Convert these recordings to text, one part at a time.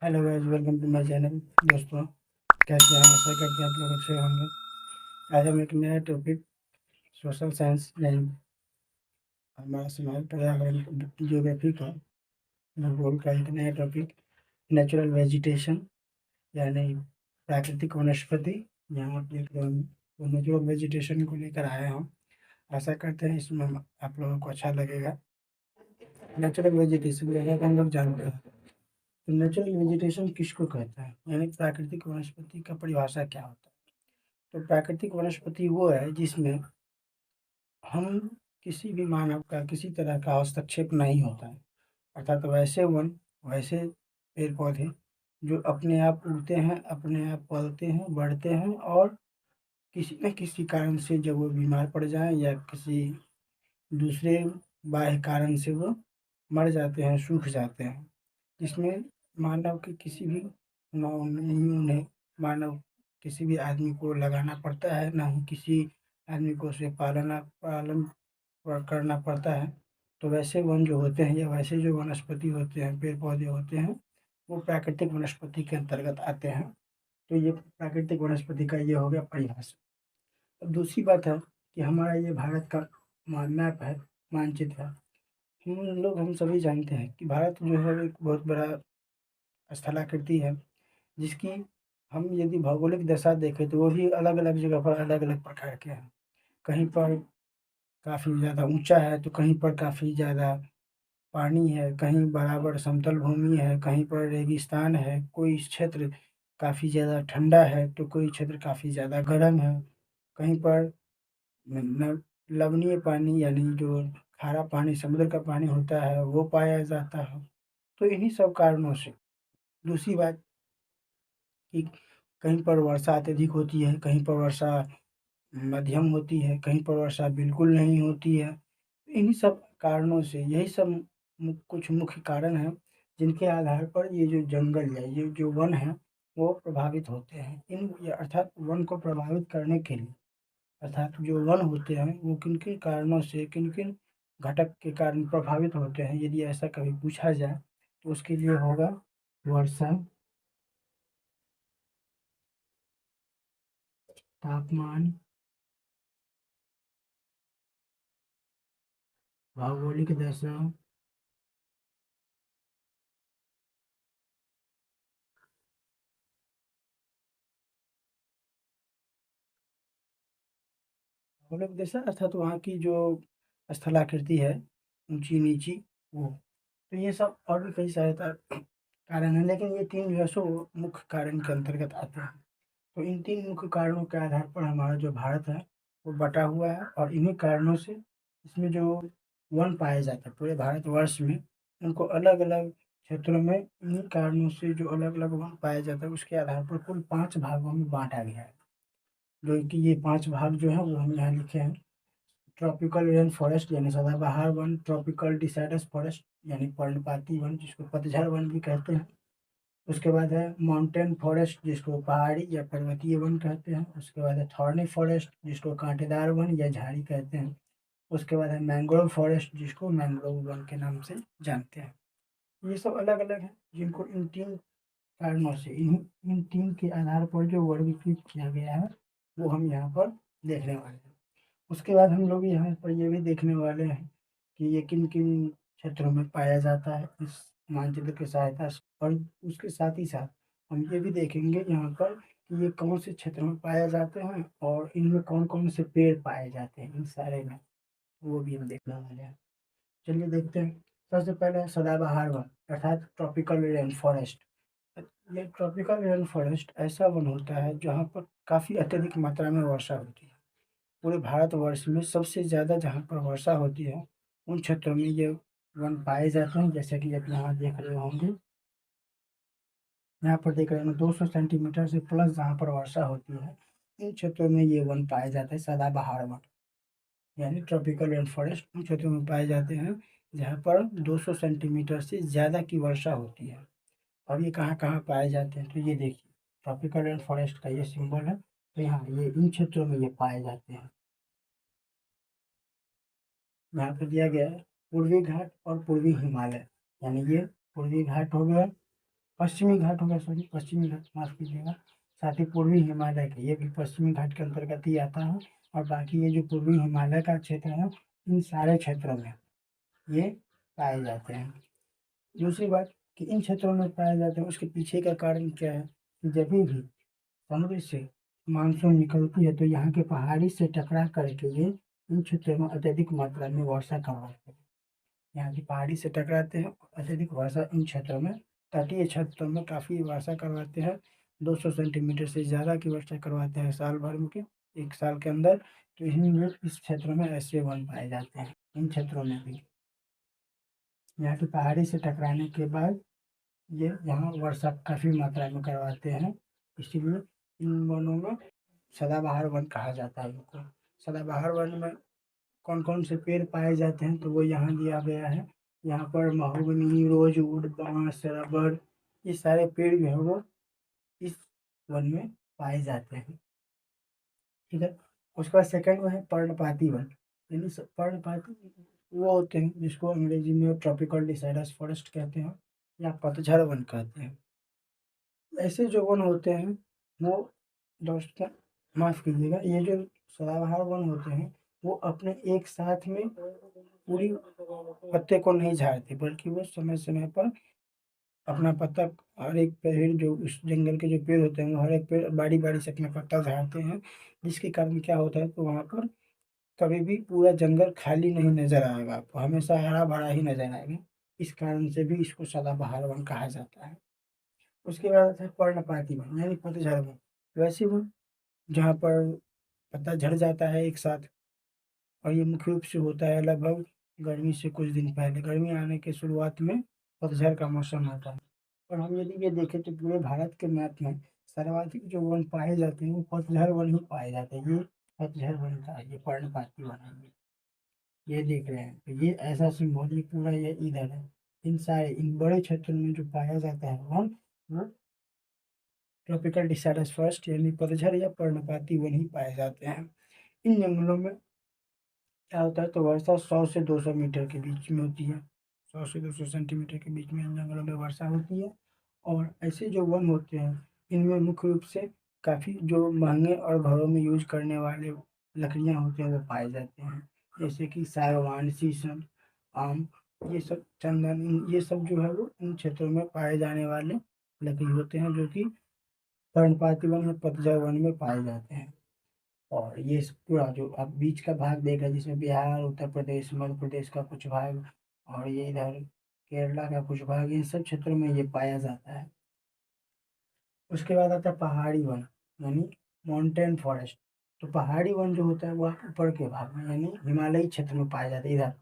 Hello guys, welcome to my channel. दोस्तों, कैसे हैं? आशा करते हैं आप लोग अच्छे होंगे। आज हम एक नया टॉपिक सोशल साइंस यानी हमारा समाज पर्यावरण जियोग्राफी का भूगोल का एक नया टॉपिक नेचुरल वेजिटेशन यानी प्राकृतिक वनस्पति। यहाँ पर नेचुरल वेजिटेशन को लेकर आए हैं हम। आशा करते हैं इसमें आप लोगों को अच्छा लगेगा। नेचुरल वेजिटेशन जैसा कि हम लोग जानते हैं, तो नेचुरल वेजिटेशन किसको कहते हैं यानी प्राकृतिक वनस्पति का परिभाषा क्या होता है। तो प्राकृतिक वनस्पति वो है जिसमें हम किसी भी मानव का किसी तरह का हस्तक्षेप नहीं होता है। अर्थात वैसे वन, वैसे पेड़ पौधे जो अपने आप उगते हैं, अपने आप पलते हैं, बढ़ते हैं और किसी न किसी कारण से जब वो बीमार पड़ जाए या किसी दूसरे बाह्य कारण से वो मर जाते हैं, सूख जाते हैं। जिसमें मानव के किसी भी नहीं उन्हें मानव किसी भी आदमी को लगाना पड़ता है, ना ही किसी आदमी को उसे पालन करना पड़ता है। तो वैसे वन जो होते हैं या वैसे जो वनस्पति होते हैं, पेड़ पौधे होते हैं, वो प्राकृतिक वनस्पति के अंतर्गत आते हैं। तो ये प्राकृतिक वनस्पति का ये हो गया परिभाषा। अब दूसरी बात है कि हमारा ये भारत का मैप है, मानचित्र है। हम सभी जानते हैं कि भारत जो है एक बहुत बड़ा स्थलाकृति है, जिसकी हम यदि भौगोलिक दशा देखें तो वो भी अलग अलग जगह पर अलग अलग प्रकार के हैं। कहीं पर काफ़ी ज़्यादा ऊंचा है तो कहीं पर काफ़ी ज़्यादा पानी है, कहीं बराबर समतल भूमि है, कहीं पर रेगिस्तान है, कोई क्षेत्र काफ़ी ज़्यादा ठंडा है तो कोई क्षेत्र काफ़ी ज़्यादा गर्म है। कहीं पर न लवणीय पानी यानी जो खारा पानी समुद्र का पानी होता है वो पाया जाता है। तो इन्हीं सब कारणों से दूसरी बात कि कहीं पर वर्षा अत्यधिक होती है, कहीं पर वर्षा मध्यम होती है, कहीं पर वर्षा बिल्कुल नहीं होती है। इन्हीं सब कारणों से यही सब कुछ मुख्य कारण हैं जिनके आधार पर ये जो जंगल या ये जो वन है वो प्रभावित होते हैं। अर्थात वन को प्रभावित करने के लिए, अर्थात जो वन होते हैं वो किन किन कारणों से, किन किन घटक के कारण प्रभावित होते हैं, यदि ऐसा कभी पूछा जाए तो उसके लिए होगा वर्षा, तापमान, भौगोलिक दशा, भौगोलिक दशा अर्थात वहाँ की जो स्थलाकृति है, ऊंची नीची, वो। तो ये सब और भी कई सारे कारण हैं, लेकिन ये तीन जो है सो मुख्य कारण के अंतर्गत आते हैं। तो इन तीन मुख्य कारणों के आधार पर हमारा जो भारत है वो बटा हुआ है, और इन्हीं कारणों से इसमें जो वन पाए जाते हैं पूरे भारतवर्ष में, उनको अलग अलग क्षेत्रों में इन्हीं कारणों से जो अलग अलग वन पाया जाता है उसके आधार पर कुल 5 भागों में बांटा गया है। जो कि ये 5 भाग जो है वो हम यहाँ लिखे हैं। ट्रॉपिकल रेन फॉरेस्ट यानी सदाबहार वन, ट्रॉपिकल डिसाइडस फॉरेस्ट यानी पर्णपाती वन जिसको पतझड़ वन भी कहते हैं। उसके बाद है माउंटेन फॉरेस्ट जिसको पहाड़ी या पर्वतीय वन कहते हैं। उसके बाद है थॉर्नी फॉरेस्ट जिसको कांटेदार वन या झाड़ी कहते हैं। उसके बाद है मैंग्रोव फॉरेस्ट जिसको मैंग्रोव वन के नाम से जानते हैं। ये सब अलग अलग हैं जिनको इन तीन कारणों से, इन तीन के आधार पर जो वर्गीकृत किया गया है वो हम यहाँ पर देखने वाले हैं। उसके बाद हम लोग यहाँ पर ये भी देखने वाले हैं कि ये किन किन क्षेत्रों में पाया जाता है इस मानचित्र की सहायता से, और उसके साथ ही साथ हम ये भी देखेंगे यहाँ पर कि ये कौन से क्षेत्र में पाए जाते हैं और इनमें कौन कौन से पेड़ पाए जाते हैं इन सारे में, वो भी हम देखने वाले हैं। चलिए देखते हैं। सबसे पहले है सदाबहार वन अर्थात ट्रॉपिकल रेन फॉरेस्ट। ये ट्रॉपिकल रेन फॉरेस्ट ऐसा वन होता है जहाँ पर काफ़ी अत्यधिक मात्रा में वर्षा होती है। पूरे भारतवर्ष में सबसे ज़्यादा जहाँ पर वर्षा होती है उन क्षेत्रों में ये वन पाए जाते हैं। जैसे कि आप यहाँ देख रहे होंगे, यहाँ पर देख रहे हैं 200 सेंटीमीटर से प्लस जहाँ पर वर्षा होती है इन क्षेत्रों में ये वन पाए जाते हैं। सदाबहार वन यानी ट्रॉपिकल रेन फॉरेस्ट उन क्षेत्रों में पाए जाते हैं जहाँ पर 200 सेंटीमीटर से ज़्यादा की वर्षा होती है। और ये कहाँ कहाँ पाए जाते हैं तो ये देखिए, ट्रॉपिकल रेन फॉरेस्ट का ये सिंबल है। तो यहाँ ये इन क्षेत्रों में ये पाए जाते हैं। यहाँ पे दिया गया है पूर्वी घाट और पूर्वी हिमालय, यानी ये पूर्वी घाट हो गया पश्चिमी घाट हो गया, सॉरी पश्चिमी घाट, माफ कीजिएगा, साथ ही पूर्वी हिमालय के, ये भी पश्चिमी घाट के अंतर्गत ही आता है। और बाकी ये जो पूर्वी हिमालय का क्षेत्र है, इन सारे क्षेत्रों में ये पाए जाते हैं। दूसरी बात कि इन क्षेत्रों में पाए जाते हैं, उसके पीछे का कारण क्या है कि जब भी समुद्र से मानसून निकलती है तो यहाँ के पहाड़ी से टकरा करके ये इन क्षेत्रों में अत्यधिक मात्रा में वर्षा करवाते हैं। यहाँ की पहाड़ी से टकराते हैं, अत्यधिक वर्षा इन क्षेत्रों में, तटीय क्षेत्रों में काफ़ी वर्षा करवाते हैं। 200 सेंटीमीटर से ज़्यादा की वर्षा करवाते हैं साल भर में के, एक साल के अंदर। तो इस क्षेत्रों में ऐसे वन पाए जाते हैं। इन क्षेत्रों में भी यहाँ की पहाड़ी से टकराने के बाद ये यहाँ वर्षा काफ़ी मात्रा में करवाते हैं, इसीलिए इन वनों में सदाबहार वन कहा जाता है इनको। सदाबहार वन में कौन कौन से पेड़ पाए जाते हैं तो वो यहाँ दिया गया है। यहाँ पर महोगनी, रोजवुड, बांस, रबर, ये सारे पेड़ जो है वो इस वन में पाए जाते हैं। ठीक है। उसके बाद सेकंड वन है पर्णपाती वन, यानी पर्णपाती वो होते हैं जिसको अंग्रेजी में ट्रॉपिकल डिसाइडस फॉरेस्ट कहते हैं या पतझड़ वन कहते हैं। ऐसे जो वन होते हैं वो, दोस्तों माफ कीजिएगा, ये जो सदाबहार वन होते हैं वो अपने एक साथ में पूरी पत्ते को नहीं झाड़ते, बल्कि वो समय समय पर अपना पत्ता, हर एक पेड़ जो उस जंगल के जो पेड़ होते हैं वो हर एक पेड़ बारी बारी से अपना पत्ता झाड़ते हैं। जिसके कारण क्या होता है तो वहाँ पर कभी भी पूरा जंगल खाली नहीं नजर आएगा, आपको हमेशा हरा भरा ही नजर आएगा। इस कारण से भी इसको सदाबहार वन कहा जाता है। उसके बाद आता है पर्णपाती वन, यानी पतझड़ वन, वैसे वन जहाँ पर पत्ता झड़ जाता है एक साथ। और ये मुख्य रूप से होता है लगभग गर्मी से कुछ दिन पहले, गर्मी आने के शुरुआत में पतझड़ का मौसम होता है। और हम यदि ये देखें तो पूरे भारत के मैप में सर्वाधिक जो वन पाए जाते हैं वो पतझड़ वन ही पाए जाते हैं। ये पतझड़ वन का है, ये पर्णपाती वन है, ये देख रहे हैं तो ये ऐसा सिंबल, ये पूरा ये इधर है। इन सारे इन बड़े क्षेत्रों में जो पाया जाता है वन, वो ट्रॉपिकल डिसाइडस फॉरेस्ट यानी पतझड़ या पर्णपाती वन ही पाए जाते हैं। इन जंगलों में क्या होता है तो वर्षा 100 से 200 मीटर के बीच में होती है, 100 से 200 सेंटीमीटर के बीच में इन जंगलों में वर्षा होती है। और ऐसे जो वन होते हैं इनमें मुख्य रूप से काफ़ी जो महंगे और घरों में यूज करने वाले लकड़ियाँ होते हैं वो पाए जाते हैं, जैसे कि सागवान, शीशम, आम, ये सब, चंदन, ये सब जो है वो इन क्षेत्रों में पाए जाने वाले लकड़ी होते हैं, जो कि पर्णपाती वन या पतझड़ वन में पाए जाते हैं। और ये पूरा जो आप बीच का भाग देख रहे हैं जिसमें बिहार, उत्तर प्रदेश, मध्य प्रदेश का कुछ भाग और ये इधर केरला का कुछ भाग, इन सब क्षेत्रों में ये पाया जाता है। उसके बाद आता है पहाड़ी वन, यानी माउंटेन फॉरेस्ट। तो पहाड़ी वन जो होता है वह ऊपर के भाग में यानी हिमालयी क्षेत्र में पाया जाता है, इधर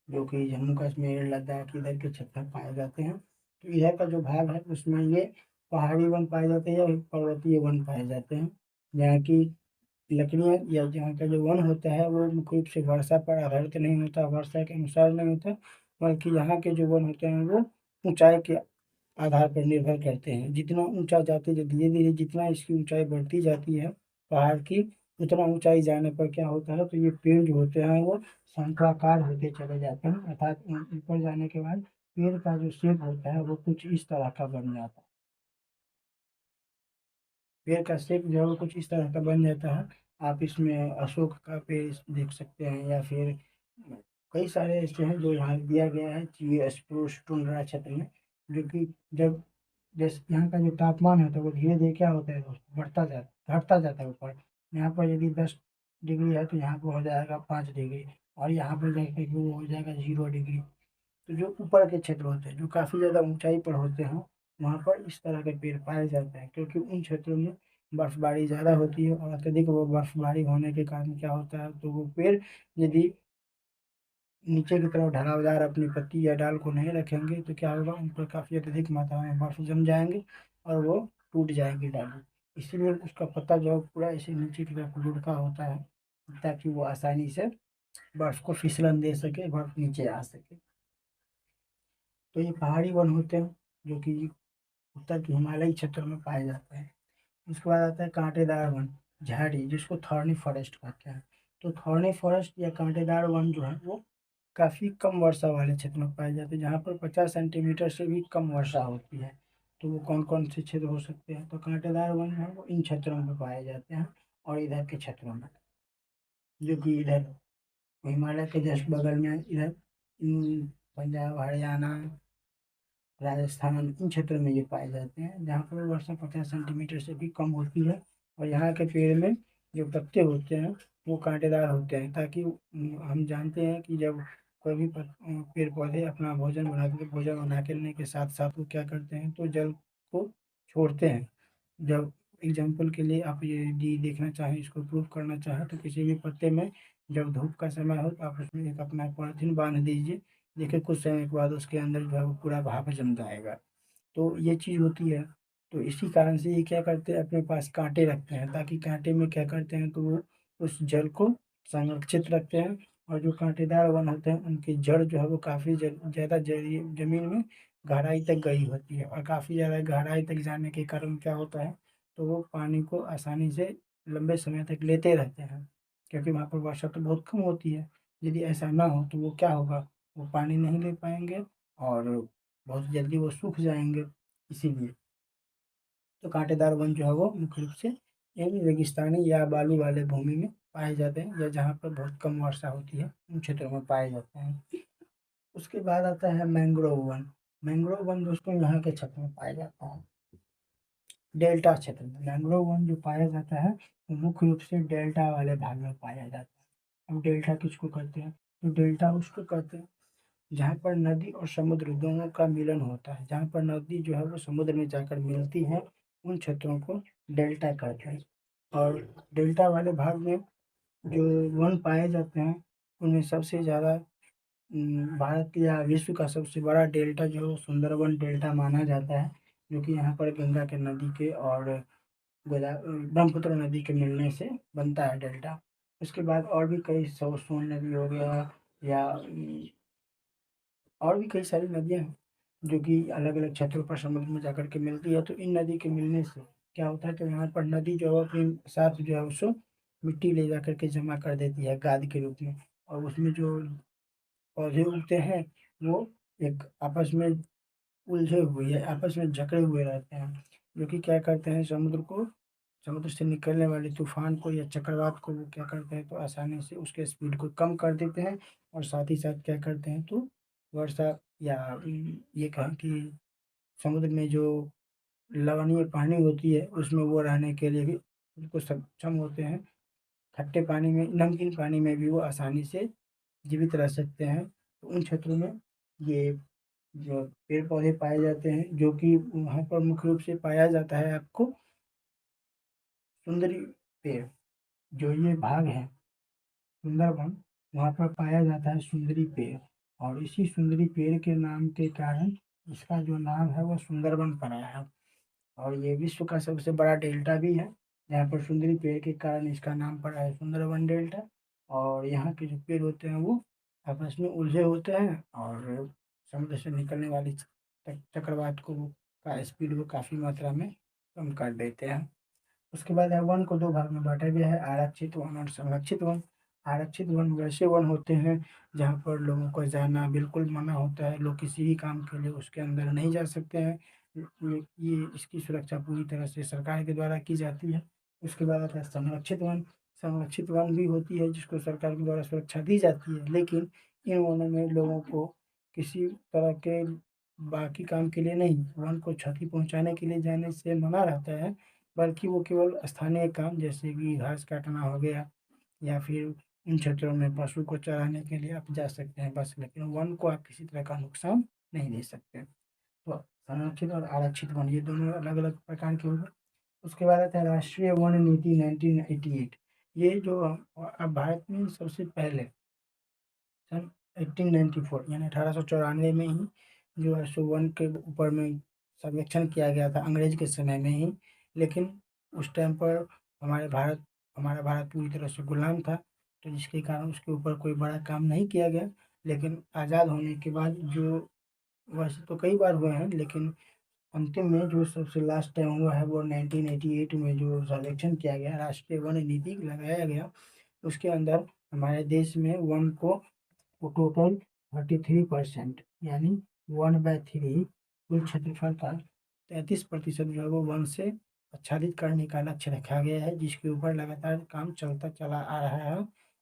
जो कि जम्मू कश्मीर, लद्दाख, इधर के क्षेत्र में पाए जाते हैं। तो इधर का जो भाग है उसमें ये पहाड़ी वन पाए जाते हैं या पर्वतीय वन पाए जाते हैं, जहाँ की लकड़ियाँ या जहाँ का जो वन होता है वो मुख्य रूप से वर्षा पर आधारित नहीं होता, वर्षा के अनुसार नहीं होता, बल्कि यहाँ के जो वन होते हैं वो ऊंचाई के आधार पर निर्भर करते हैं। जितना ऊंचा जाते जो धीरे धीरे जितना इसकी ऊंचाई बढ़ती जाती है पहाड़ की, उतना ऊंचाई जाने पर क्या होता है तो ये पेड़ जो होते हैं वो शंक्राकार होते चले जाते हैं, अर्थात ऊपर जाने के बाद पेड़ का जो शेप होता है वो कुछ इस तरह का बन जाता है। पेड़ का शेप जो है वो कुछ इस तरह का बन जाता है। आप इसमें अशोक का पेड़ देख सकते हैं या फिर कई सारे ऐसे हैं जो यहाँ दिया गया है कि स्प्रूस टुंड्रा क्षेत्र में, जो कि जब जैसे यहाँ का जो तापमान है तो वो धीरे धीरे क्या होता है दोस्तों, घटता जाता है ऊपर। यहाँ पर यदि 10 डिग्री है तो यहाँ पर हो जाएगा 5 डिग्री, और यहाँ पर जाकर वो हो जाएगा 0 डिग्री। तो जो ऊपर के क्षेत्र होते हैं जो काफ़ी ज़्यादा ऊंचाई पर होते हैं वहाँ पर इस तरह के पेड़ पाए जाते हैं, क्योंकि उन क्षेत्रों में बर्फबारी ज़्यादा होती है और अत्यधिक वो बर्फबारी होने के कारण क्या होता है तो वो पेड़ यदि नीचे की तरफ ढलावदार अपनी पत्ती या डाल को नहीं रखेंगे तो क्या होगा, उन पर काफ़ी अत्यधिक मात्रा में बर्फ जम जाएंगे और वो टूट जाएंगे डाली। इसीलिए उसका पत्ता जो है पूरा ऐसे नीचे की तरफ लुढ़का होता है, ताकि वो आसानी से बर्फ को फिसलन दे सके, बर्फ नीचे आ सके। तो ये पहाड़ी वन होते हैं जो कि उत्तर के हिमालयी क्षेत्रों में पाए जाते हैं। उसके बाद आता है कांटेदार वन, झाड़ी, जिसको थॉर्नी फॉरेस्ट कहते हैं। तो थॉर्नी फॉरेस्ट या कांटेदार वन जो है वो काफ़ी कम वर्षा वाले क्षेत्र में पाए जाते हैं, जहाँ पर 50 सेंटीमीटर से भी कम वर्षा होती है। तो वो कौन कौन से क्षेत्र हो सकते हैं? तो कांटेदार वन है वो इन क्षेत्रों में पाए जाते हैं, और इधर के क्षेत्रों में, जो कि इधर हिमालय के जस्ट बगल में, इधर पंजाब, हरियाणा, राजस्थान, इन क्षेत्रों में ये पाए जाते हैं, जहाँ पर वर्षा 50 सेंटीमीटर से भी कम होती है। और यहाँ के पेड़ में जो पत्ते होते हैं वो कांटेदार होते हैं, ताकि हम जानते हैं कि जब कोई भी पेड़ पौधे अपना भोजन बनाते हैं, भोजन बनाने के साथ साथ वो क्या करते हैं, तो जल को छोड़ते हैं। जब एग्जाम्पल के लिए आप ये देखना चाहें, इसको प्रूव करना चाहें, तो किसी भी पत्ते में जब धूप का समय हो तो आप उसमें एक अपना पॉलिथीन बांध दीजिए। देखिए कुछ समय के बाद उसके अंदर जो है वो पूरा भाप जम जाएगा। तो ये चीज़ होती है। तो इसी कारण से ये क्या करते हैं, अपने पास कांटे रखते हैं, ताकि कांटे में क्या करते हैं, तो वो उस जल को संरक्षित रखते हैं। और जो कांटेदार वन होते हैं उनकी जड़ जो है वो काफ़ी ज़्यादा जमीन में गहराई तक गई होती है, और काफ़ी ज़्यादा गहराई तक जाने के कारण क्या होता है, तो वो पानी को आसानी से लंबे समय तक लेते रहते हैं, क्योंकि वहाँ पर वर्षा तो बहुत कम होती है। यदि ऐसा ना हो तो वो क्या होगा, वो पानी नहीं ले पाएंगे, और बहुत जल्दी वो सूख जाएंगे। इसीलिए तो कांटेदार वन जो है वो मुख्य रूप से इन रेगिस्तानी या बालू वाले भूमि में पाए जाते हैं, या जहाँ पर बहुत कम वर्षा होती है उन क्षेत्रों में पाए जाते हैं। उसके बाद आता है मैंग्रोव वन। मैंग्रोव वन दोस्तों यहाँ के क्षेत्र में पाया जाता है, डेल्टा क्षेत्र में। मैंग्रोव वन जो पाया जाता है वो मुख्य रूप से डेल्टा वाले भाग में पाया जाता है। अब डेल्टा किसको कहते हैं, तो डेल्टा उसको कहते हैं जहाँ पर नदी और समुद्र दोनों का मिलन होता है, जहाँ पर नदी जो है वो समुद्र में जाकर मिलती है, उन क्षेत्रों को डेल्टा कहते हैं। और डेल्टा वाले भाग में जो वन पाए जाते हैं उनमें सबसे ज़्यादा भारत या विश्व का सबसे बड़ा डेल्टा जो है वो सुंदरबन डेल्टा माना जाता है, जो कि यहाँ पर गंगा के नदी के और ब्रह्मपुत्र नदी के मिलने से बनता है डेल्टा। उसके बाद और भी कई सोन नदी हो गया, या और भी कई सारी नदियाँ हैं जो कि अलग अलग क्षेत्रों पर समुद्र में जाकर के मिलती है। तो इन नदी के मिलने से क्या होता है, तो यहाँ पर नदी जो है अपने साथ जो है उसको मिट्टी ले जाकर के जमा कर देती है गाद के रूप में, और उसमें जो पौधे उगते हैं वो एक आपस में उलझे हुए या आपस में जकड़े हुए रहते हैं, जो कि क्या करते हैं, समुद्र से निकलने वाले तूफान को या चक्रवात को वो क्या करते हैं, तो आसानी से उसके स्पीड को कम कर देते हैं। और साथ ही साथ क्या करते हैं, तो वर्षा या ये कहें कि समुद्र में जो लवणीय पानी होती है उसमें वो रहने के लिए भी उनको सक्षम होते हैं। खट्टे पानी में, नमकीन पानी में भी वो आसानी से जीवित रह सकते हैं। तो उन क्षेत्रों में ये जो पेड़ पौधे पाए जाते हैं, जो कि वहाँ पर मुख्य रूप से पाया जाता है आपको सुंदरी पेड़, जो ये भाग है सुंदरबन, वहाँ पर पाया जाता है सुंदरी पेड़। और इसी सुंदरी पेड़ के नाम के कारण इसका जो नाम है वो सुंदरबन पड़ा है। और ये विश्व का सबसे बड़ा डेल्टा भी है, जहाँ पर सुंदरी पेड़ के कारण इसका नाम पड़ा है सुंदरबन डेल्टा। और यहाँ के जो पेड़ होते हैं वो आपस में उलझे होते हैं, और समुद्र से निकलने वाली चक्रवात को का स्पीड को काफ़ी मात्रा में कम कर देते हैं। उसके बाद है वन को दो भाग में बांटा गया है, आरक्षित वन और संरक्षित वन। आरक्षित वन वैसे वन होते हैं जहाँ पर लोगों को जाना बिल्कुल मना होता है, लोग किसी भी काम के लिए उसके अंदर नहीं जा सकते हैं। ये इसकी सुरक्षा पूरी तरह से सरकार के द्वारा की जाती है। उसके बाद आता है संरक्षित वन। संरक्षित वन भी होती है जिसको सरकार के द्वारा सुरक्षा दी जाती है, लेकिन इन वनों में लोगों को किसी तरह के बाकी काम के लिए नहीं, वन को क्षति पहुंचाने के लिए जाने से मना रहता है, बल्कि वो केवल स्थानीय काम जैसे कि घास काटना हो गया, या फिर उन क्षेत्रों में पशु को चराने के लिए आप जा सकते हैं बस, लेकिन वन को आप किसी तरह का नुकसान नहीं दे सकते। तो संरक्षित और आरक्षित वन ये दोनों अलग अलग प्रकार के हो गए। उसके बाद आता है राष्ट्रीय वन नीति 1988। ये जो अब भारत में सबसे पहले सन 1894 यानी 1894 में ही जो है सो वन के ऊपर में सर्वेक्षण किया गया था अंग्रेज के समय में ही। लेकिन उस टाइम पर हमारा भारत पूरी तरह से गुलाम था, तो जिसके कारण उसके ऊपर कोई बड़ा काम नहीं किया गया। लेकिन आज़ाद होने के बाद जो, वैसे तो कई बार हुए हैं, लेकिन अंतिम में जो सबसे लास्ट टाइम हुआ है वो 1988 में जो सर्वेक्षण किया गया, राष्ट्रीय वन नीति लगाया गया। उसके अंदर हमारे देश में वन को वो टोटल 33% यानी 1/3 कुल क्षेत्रफल का 33% जो है वो वन से आच्छादित करने का लक्ष्य रखा गया है, जिसके ऊपर लगातार काम चलता चला आ रहा है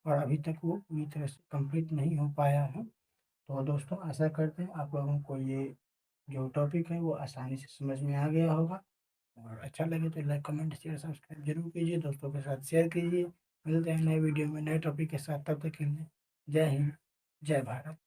और अभी तक वो पूरी तरह से कंप्लीट नहीं हो पाया है। तो दोस्तों आशा करते हैं आप लोगों को ये जो टॉपिक है वो आसानी से समझ में आ गया होगा, और अच्छा लगे तो लाइक कमेंट शेयर सब्सक्राइब जरूर कीजिए, दोस्तों के साथ शेयर कीजिए। मिलते हैं नए वीडियो में नए टॉपिक के साथ, तब तक के लिए जय हिंद, जय भारत।